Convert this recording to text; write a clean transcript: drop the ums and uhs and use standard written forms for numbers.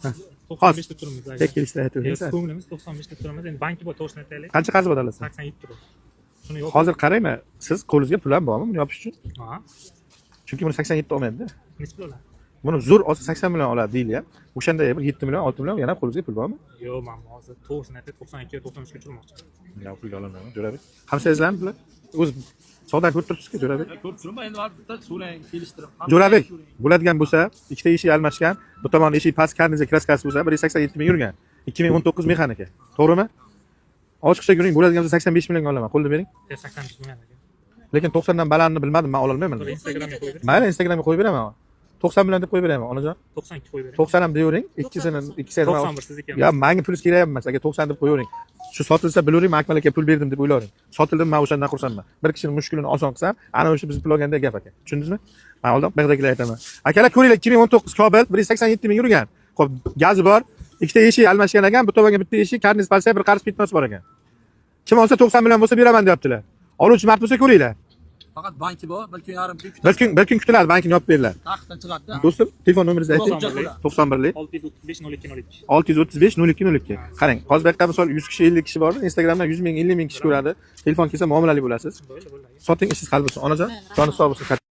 95 ta turimiz. Tek kelishda aytdingiz. Ko'nglimiz 95 ta turimiz. Endi bankka bor to'g'risini aytaylik. Qancha qarz bor olasiz? 87 tur. Shuni yo'q. Hozir qaraymi, siz qo'lingizga pul ham bormi buni yopish uchun? Ha. Chunki buni 87 olmaydi-da. Necha pul oladi? Buni zo'r olsa 80 million oladi deyilyapti. O'shanda bir 7 million, 6 million yana qo'lingizga pul bormi? Yo'q, men hozir to'g'risini aytib 92 93 ga turmoqchiman. Yo'q, pulga ololmayman. Jo'rabek. Hamsangizlarmi bular? O'zi savdo ko'rib turibsiz-ku, Jo'rabek. Ko'rib turibman, endi bitta so'rang, kelishtirib. Jo'rabek, bo'ladigan bo'lsa, ikkita eshik almashgan, bu tomon eshik past karniza kraskasi bo'lsa 187 ming yurgan. 2019 mexanika. To'g'rimi? Ochiqcha yuring, bo'ladigan bo'lsa 85 millionga olaman. Qo'lda bering. 85 million. Lekin 90 dan balandni bilmadim, men ololmayman. Instagramga qo'yib bering. Mayli, Instagramga qo'yib beraman. 90 million deb qo'yib beraman, onajon. 92 qo'yib bering. 90 ham deyvering, ikkisini 91 sizniki ham. Ya, menga pul kerak emas, agar 90 deb qo'yavering. Shu sotilsa bilavering, men Akmal aka pul berdim deb o'ylavering. Sotildimi, men o'shandan xursandman. Bir kishining mushkulini oson qilsam, ana o'sha biz pul olganda gap aka. Tushundingizmi? Men oldin bag'dagilar aytaman. Akalar ko'ringlar, 2019 Kobalt 187 ming yurgan. Xo'p, gazi bor, ikkita eshik almashgan ekan, bu tomonga bitta eshik, karniz palsa, bir qarz fitnos bor ekan. Kim olsa 90 million bo'lsa beraman deyaptilar. Oluvchi mard bo'lsa ko'ringlar. Faqat banki bor, bir kun yarim kun kutadi. Bir kun kutiladi, bankini yopib beriladi. Taxtdan chiqadi-da. Do'stim, telefon nomeringizni ayting. 91lik 635 02 02. 635 02 02. Qarang, hozir bu yerda misol 100 kishi 50 kishi bormi? Instagramdan 100 ming 50 ming kishi ko'radi. Telefon kelsa muomalali bo'lasiz. Bo'ldi. Soting, ishingiz hal bo'lsin. Onajon, joni sog' bo'lsin.